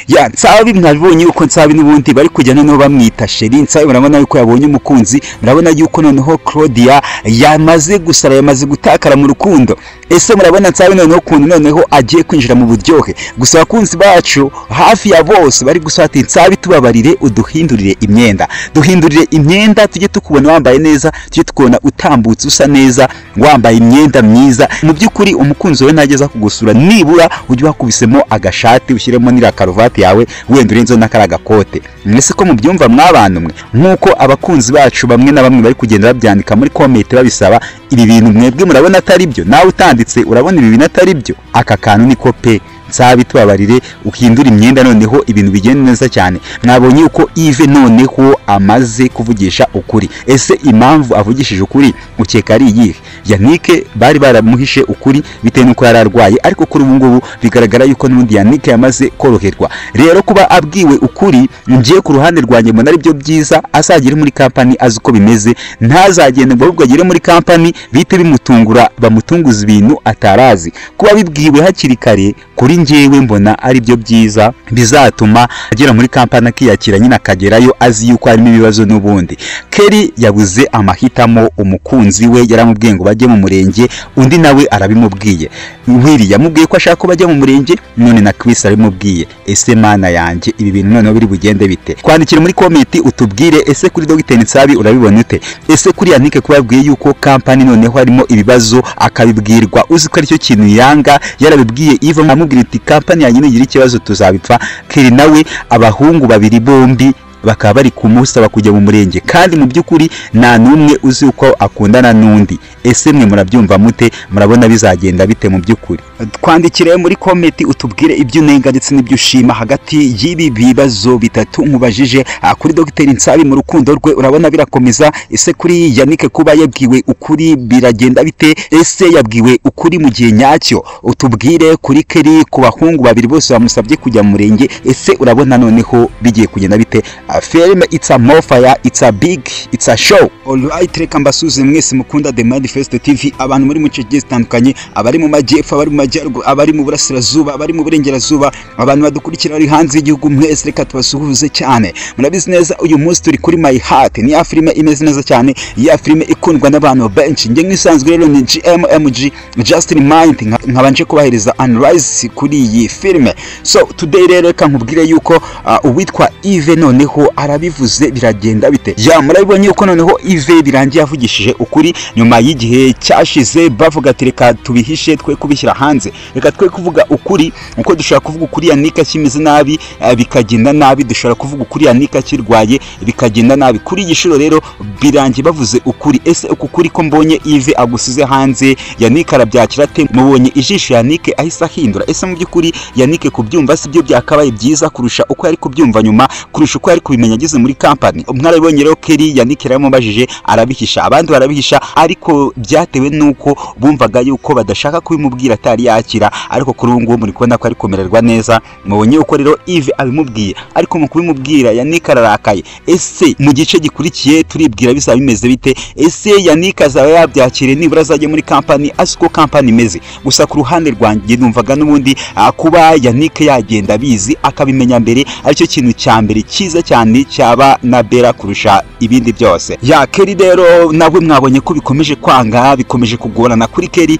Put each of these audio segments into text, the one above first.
ya Nsabi mwabibonye yuko Nsabi n'ubundi bari kujya noneho bamwita Sheri. Nsabi murabona yuko yabonye umukunzi, murabona yuko noneho Claudia yamaze gusara, yamaze gutakara mu rukundo. Ese murabona Nsabi noneho kuntu noneho agiye kwinjira mu buryohe. Gusa abakunzi bacu hafi ya bose bari gusata Nsabi, tubabarire uduhindurire imyenda, duhindurire imyenda, tujye tukubona wambaye neza, tujye tukubona utambutse usa neza, wambaye imyenda myiza. Mu by'ukuri umukunzi we nageza kugusura nibura ujye wakubisemo agashati, ushyiremo n'ira karuvati yawe, wenda urenzo n'akaraga kote. Mwese ko mubyumva mw'abantu mwe, nkuko abakunzi bacu bamwe na bamwe bari kugenda babyandika muri comment babisaba ibi bintu mwebwe murabona atari byo, nawe utanditse urabona ibi bintu atari byo. Aka kantu niko pe Nsabi tubabarire uhindura imyenda noneho ibintu bigenda neza cyane. Mwabonye uko Yves noneho amaze kuvugisha ukuri. Ese impamvu avugishije ukuri ukeka ari iyihe? Yannick bari baramuhishe ukuri bitewe nuko yari arwaye, ariko kuri ubu ngubu bigaragara yuko n'undi Yannick yamaze koroherwa. Rero kuba abwiwe ukuri, ngiye ku ruhande rwanjye mbona ari byo byiza, azagire muri company azi uko bimeze, ntazagende ngo ahubwo agire muri company bite bimutungura, bamutunguza ibintu atarazi. Kuba bibwiwe hakiri kare kuri njyewe mbona ari byo byiza, bizatuma agera muri company akiyakira nyine akagerayo azi yuko harimo ibibazo n'ubundi. Kelly yabuze amahitamo, umukunzi we yaramubwiye ngo bajye mu murenge, undi nawe arabimubwiye. Willy yamubwiye ko ashaka ko bajya mu murenge, none na Chris arimubwiye. Ese mana yanjye ibi bintu noneho biri bugende bite? Kwandikira muri comment utubwire, ese kuri Dr Nsabi urabibona ute? Ese kuri Yannick kubabwiye yuko company noneho harimo ibibazo akabibwirwa, uzi ko ari cyo kintu yanga, yarabibwiye Yves amubwira ati company yanyine igira ikibazo tuzabipfa. Kelly nawe abahungu babiri bombi bakaba bari kumusaba kujya mu murenge, kandi mu by'ukuri nta numwe uzi uko akundana n'undi. Ese mwe murabyumva mute? Murabona bizagenda bite mu by'ukuri? Twandikire muri comment utubwire ibyo unenga ndetse n'ibyo ushima hagati y'ibi bibazo bitatu nkubajije. Kuri Dr Nsabi mu rukundo rwe urabona birakomeza. Ese kuri Yannick kuba yabwiwe ukuri biragenda bite? Ese yabwiwe ukuri mu gihe nyacyo? Utubwire kuri Kelly ku bahungu babiri bose bamusabye kujya mu murenge. Ese urabona noneho bigiye kugenda bite? Film it's a more fire, it's a big, it's a show. Alright, reka mbasuze mwese mukunda The Manifest TV, abantu muri mu cece zitandukanye, abari mu majyepfo, abari mu majyaruguru, abari mu burasirazuba, abari mu burengerazuba, abantu badukurikira ari hanze y'igihugu mwese, reka tubasuhuze cyane. Murabizi neza uyu munsi turi kuri My Heart, ni ya filime imeze neza cyane, ya filime ikundwa n'abantu benshi. Nge nk'isanzwe rero ni GMMG Justin Mind, nkabanje kubahereza analyze kuri iyi filime. So today rero reka nkubwire yuko uwitwa Yves noneho arabivuze biragenda bite. Ya murabibonye uko noneho Yves birangiye avugishije ukuri nyuma y'igihe cyashize bavuga ati reka tubihishe twe kubishyira hanze, reka twe kuvuga ukuri. Uko dushaka kuvuga ukuri Yannick akimeze nabi bikagenda nabi, dushaka kuvuga ukuri Yannick akirwaye bikagenda nabi. Kuri iyi shuro rero birangiye bavuze ukuri. Ese uku kuri ko mbonye Yves agusize hanze Yannick arabyakira te? Mubonye ijisho Yannick ahise ahindura? Ese mu by'ukuri Yannick kubyumva si byo byakabaye byiza kurusha uko yari kubyumva nyuma, kurusha uko yari kubimenya ageze muri company? Mwarabibonye rero Kelly Yannick yaramubajije arabihisha, abandi barabihisha, ariko byatewe nuko bumvaga yuko badashaka kubimubwira atari yakira. Ariko kuri ubu ngubu muri kubona ko ari kumererwa neza. Mubonye uko rero Yves abimubwiye, ariko mu kubimubwira Yannick ararakaye. Ese mu gice gikurikiye turibwira bizaba bimeze bite? Ese Yannick azaba yabyakire nibura azajye muri company asuko company imeze? Gusa ku ruhande rwanjye numvaga n'ubundi kuba Yannick yagenda bizi akabimenya mbere aricyo kintu cya mbere cyiza cyane cyaba na bera kurusha ibindi byose. Ya Kelly rero nawe mwabonye ko bikomeje kwanga, bikomeje kugorana kuri Kelly.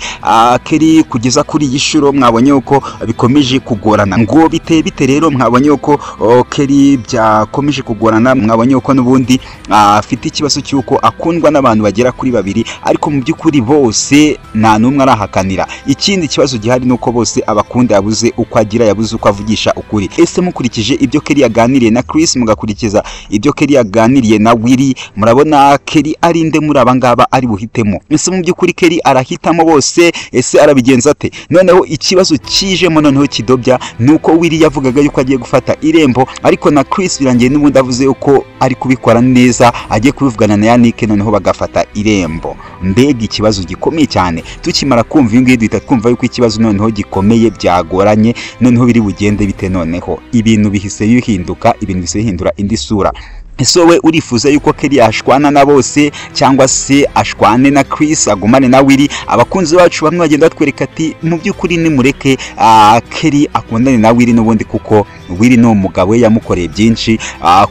Kelly kugeza kuri iyi shuro mwabonye uko bikomeje kugorana. Ngo bite rero mwabonye uko Kelly byakomeje kugorana. Mwabonye uko n'ubundi afite ikibazo cy'uko akundwa n'abantu bagera kuri babiri, ariko mu by'ukuri bose nta numwe arahakanira. Ikindi kibazo gihari nuko bose abakunda yabuze uko agira, yabuze uko avugisha ukuri. Ese mukurikije ibyo Kelly yaganiriye na Chris, mugakurikiza ibyo Kelly yaganiriye na Willy, murabona Kelly ari nde muri abangaba ari buhitemo? Ese mu by'ukuri Kelly arahitamo bose? Ese arabigenza ate? Noneho ikibazo kijemo noneho kidobya nuko Willy yavugaga yuko agiye gufata irembo, ariko na Chris birangiye n'ubundi avuze uko ari kubikora neza, agiye kubivugana na Yannick noneho bagafata irembo. Mbega ikibazo gikomeye cyane. Tukimara kumva ingiyi duhita twumva yuko ikibazo noneho gikomeye byagoranye. Noneho biri bugende bite? Noneho ibintu bihise bihinduka, ibintu bihise bihindura indi sura. Ese we urifuza yuko Kelly ashwana na bose cyangwa se ashwane na Chris agumane na Willy? Abakunzi bacu bamwe bagenda batwereka ati mu by'ukuri ni mureke Kelly akundane na Willy n'ubundi kuko Willy no umugabo we yamukoreye byinshi,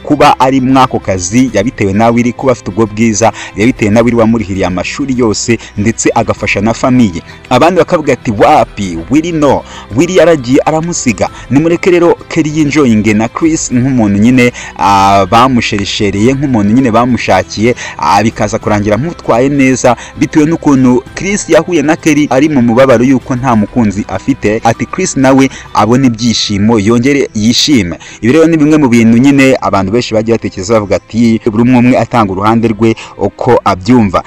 kuba ari mwako kazi yabitewe na Willy, kuba afite ubwo bwiza yabitewe na Willy wamurihiriye amashuri yose ndetse agafasha na famiye. Abandi bakavuga ati wapi Willy yaragiye aramusiga. Nimureke rero Kelly yinjoyinge na Chris nk'umuntu nyine bamusherishereye, nk'umuntu nyine bamushakiye, bikaza kurangira nk'utwaye neza bitewe n'ukuntu Chris yahuye na Kelly ari mu mubabaro yuko nta mukunzi afite, ati Chris nawe abone ibyishimo yongere yishime. Ibi rero ni bimwe mu bintu nyine abantu benshi bagiye batekereza bavuga ati buri umwe atanga uruhande rwe uko abyumva.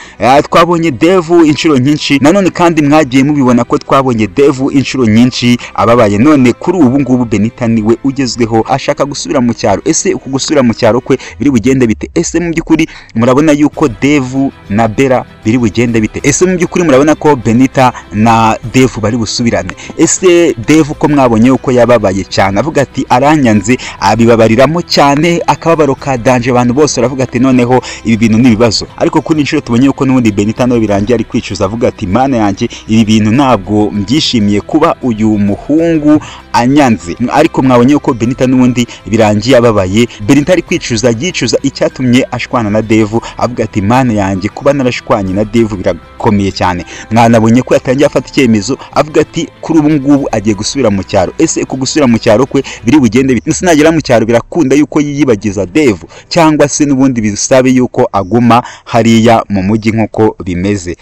Twabonye Devu inshuro nyinshi, nanone kandi mwagiye mubibona ko twabonye Devu inshuro nyinshi ababaye. None kuri ubu ngubu Benita niwe ugezweho ashaka gusubira mu cyaro. Ese uku gusubira mu cyaro kwe biri bugende bite? Ese mu by'ukuri murabona yuko Devu na Bella biri bugende bite? Ese mu by'ukuri murabona ko Benita na Devu bari busubirane? Ese Devu ko mwabonye uko yababaye cyane avuga ati aranyanze, abibabariramo cyane, akababaro ka danje, abantu bose aravuga ati noneho ibi bintu n'ibibazo. Ariko kuri inshuro tubonye uko n'ubundi Benita nawe birangiye ari kwicuza avuga ati mana yanjye ibi bintu ntabwo mbyishimiye kuba uyu muhungu anyanze. Ariko mwabonye uko Benita n'ubundi birangiye ababaye. Benita ari kwicuza, yicuza icyatumye ashwana na Devu, avuga ati mana yanjye kuba narashwanye na Devu birakomeye cyane. Mwanabonye ko yatangiye afata icyemezo avuga ati kuri ubu ngubu agiye gusubira mu cyaro. Ese ku gusubira mu cyaro kwe biri bugende bite? Sinagera mu cyaro birakunda yuko yiyibagiza Devu, cyangwa se n'ubundi bisabe yuko aguma hariya mu mujyi nkuko bimeze.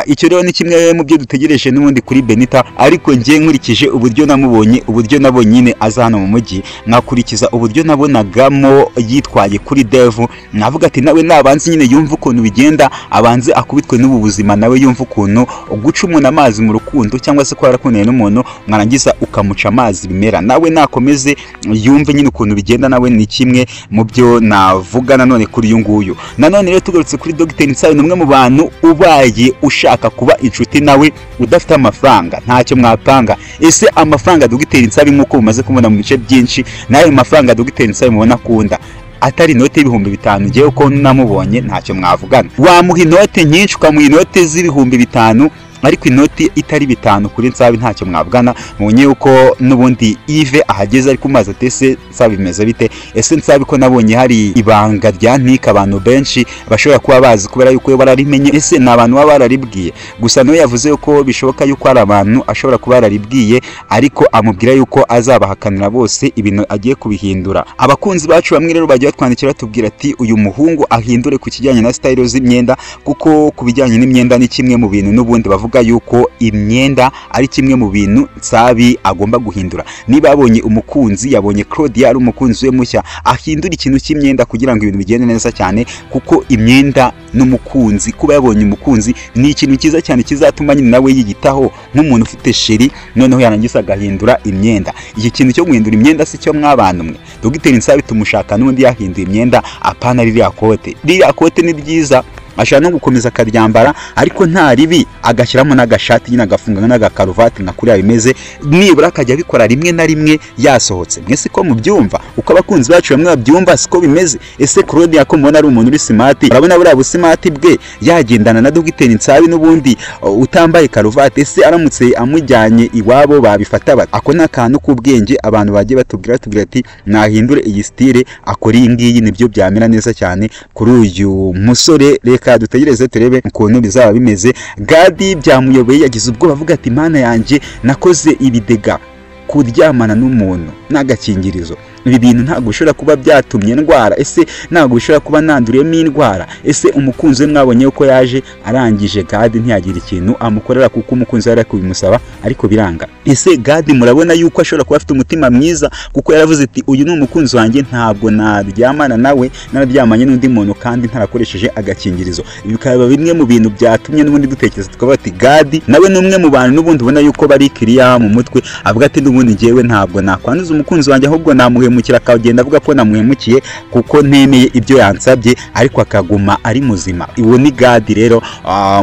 Icyo rero ni kimwe mu byo dutegereje n'ubundi kuri Benita. Ariko ngiye nkurikije uburyo namubonye, uburyo nabonye nyine aza hano mu mujyi, nkakurikiza uburyo nabonagamo yitwaye kuri Devu, navuga ati nawe nabanze nyine yumva ukuntu bigenda, abanze akubitwe n'ubu buzima, nawe yumva ukuntu guca umuntu amazi mu rukundo cyangwa se ko yarakundanye n'umuntu mwarangiza ukamuca amazi bimera, nawe nakomeze yumve nyine ukuntu bigenda. Nawe ni kimwe mu byo navuga nanone kuri uyu nguyu. Nanone rero tugarutse kuri Dr Nsabi, ni umwe mu bantu ubaye ushaka kuba inshuti nawe udafite amafaranga ntacyo mwapanga. Ese amafaranga Dr Nsabi nk'uko mumaze kubona mu bice byinshi, nayo mafaranga Dr Nsabi mubona akunda atari inote y'ibihumbi 5, ngewe uko namubonye ntacyo mwavugana. Wamuha inote nyinshi ukamuha inote z'ibihumbi 5, ariko inoti itari 5 kuri Nsabi ntacyo mwavugana. Mubonye uko n'ubundi Yves ahageze ari kumaza tese Nsabi bimeze bite? Ese Nsabi ko nabonye hari ibanga rya ntika abantu benshi bashobora kuba bazi kubera yuko bararimenye. Ese ni abantu baba bararibwiye? Gusa no yavuze yuko bishoboka yuko ari abantu ashobora kuba bararibwiye, ariko amubwira yuko azabahakanira bose ibintu agiye kubihindura. Abakunzi bacu bamwe rero bagiye batwandikira tubwira ati uyu muhungu ahindure ku kijyanye na style z'imyenda, kuko ku bijyanye n'imyenda ni kimwe mu bintu n'ubundi bavuga yuko imyenda ari kimwe mu bintu Nsabi agomba guhindura. Niba abonye umukunzi, yabonye Claudia ari umukunzi we mushya, ahindura ikintu cy'imyenda kugira ngo ibintu bigende neza cyane, kuko imyenda n'umukunzi, kuba yabonye umukunzi ni ikintu cyiza cyane kizatuma nyine nawe yiyitaho nk'umuntu ufite sheri, noneho yarangiza agahindura imyenda. Iki kintu cyo guhindura imyenda si cyo mwabana mwe. Dr Nsabi tumushaka n'undi yahinduye imyenda, apana ririya kote. Ririya kote ni ryiza, ashaka no gukomeza akaryambara, ariko nta ribi agashyiramo n'agashati nyine agafunga n'agakaruvati nka kuriya bimeze, nibura akajya bikora rimwe na rimwe yasohotse. Mwese ko mubyumva, uko abakunzi bacu bamwe babyumva siko bimeze. Ese Claudia ko mubona ari umuntu uri smart, urabona buriya busimati bwe yagendana na Dr Nsabi n'ubundi utambaye karuvati? Ese aramutse amujyanye iwabo babifata bati? Ako ni akantu k'ubwenge abantu bagiye batubwira ati nahindure iyi style, akora iyi ngiyi, nibyo byamera neza cyane kuri uyu musore. Reka dutegereze turebe ukuntu bizaba bimeze. Gadi byamuyobeye, yagize ubwoba avuga ati mana yanjye nakoze ibidega kuryamana n'umuntu n'agakingirizo. Ibi bintu ntabwo bishobora kuba byatumye ndwara. Ese ntabwo bishobora kuba nanduriyemo indwara? Ese umukunzi we mwabonye uko yaje arangije Gadi ntiyagira ikintu amukorera kuko umukunzi yari kubimusaba ariko biranga. Ese Gadi murabona yuko ashobora kuba afite umutima mwiza, kuko yaravuze ati uyu ni umukunzi wanjye, ntabwo naryamana nawe nararyamanye n'undi muntu kandi ntarakoresheje agakingirizo. Ibi bikaba bimwe mu bintu byatumye n'ubundi dutekereza tukaba ati Gadi nawe ni umwe mu bantu n'ubundi ubona yuko bari kiriya mu mutwe, avuga ati n'ubundi ngewe ntabwo nakwanduza umukunzi wanjye, ahubwo namuhe nkamuhemukira akagenda avuga ko namuhemukiye kuko ntemeye ibyo yansabye ariko akaguma ari muzima. Uwo ni God rero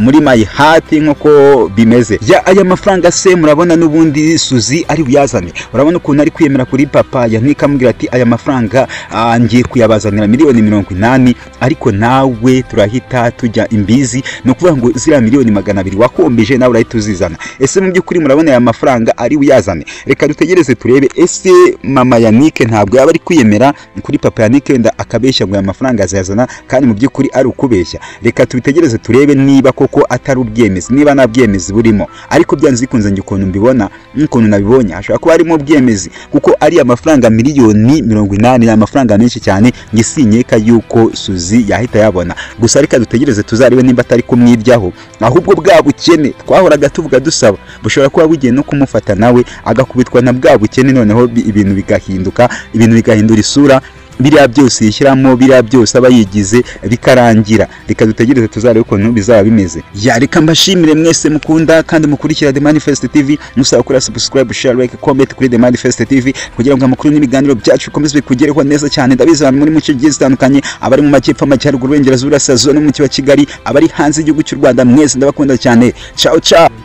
muri my heart nk'uko bimeze. Aya mafaranga se murabona n'ubundi Suzy ari buyazane, urabona ukuntu ari kwiyemera kuri papa yantikamubwira ati aya mafaranga ngiye kuyabazanira miliyoni 80 ariko nawe turahita tujya imbizi, no kuvuga ngo zira miliyoni 200 wakombeje nawe urahita uzizana. Ese mu by'ukuri murabona aya mafaranga ari buyazane? Reka dutegereze turebe. Ese mama Yannick ntabwo yaba ari kwiyemera kuri papa Yannick wenda akabeshya ngo aya mafaranga azayazana kandi mu by'ukuri ari ukubeshya? Reka tubitegereze turebe niba koko atari ubwemezi, niba nta bwemezi burimo. Ariko byanze bikunze njye ukuntu mbibona n'ukuntu nabibonye hashobora kuba harimo ubwemezi, kuko ari amafaranga miliyoni 80 ni amafaranga menshi cyane. Nge sinyeka yuko Suzy yahita yabona. Gusa reka dutegereze tuzarebe nimba atari kumwiryaho, ahubwo bwa bukene twahoraga tuvuga dusaba bushobora kuba bugiye no kumufata nawe agakubitwa na bwa bukene, noneho ibintu bigahinduka, ibintu bigahindura isura, biriya byose yishyiramo, biriya byose aba yigize bikarangira. Reka dutegereze tuzarebe ukuntu bizaba bimeze. Reka mbashimire mwese mukunda kandi mukurikira The Manifest TV, musaba kuri subscribe, share, like, comment kuri The Manifest TV kugira ngo amakuru n'ibiganiro byacu bikomeze bikugereho neza cyane. Ndabizi abantu muri muce giye zitandukanye, abari mu majyepfo, amajyaruguru, Burengerazuba, Burasirazuba no mu mujyi wa Kigali, abari hanze y'igihugu cy'u Rwanda, mwese ndabakunda cyane. Ciao ciao.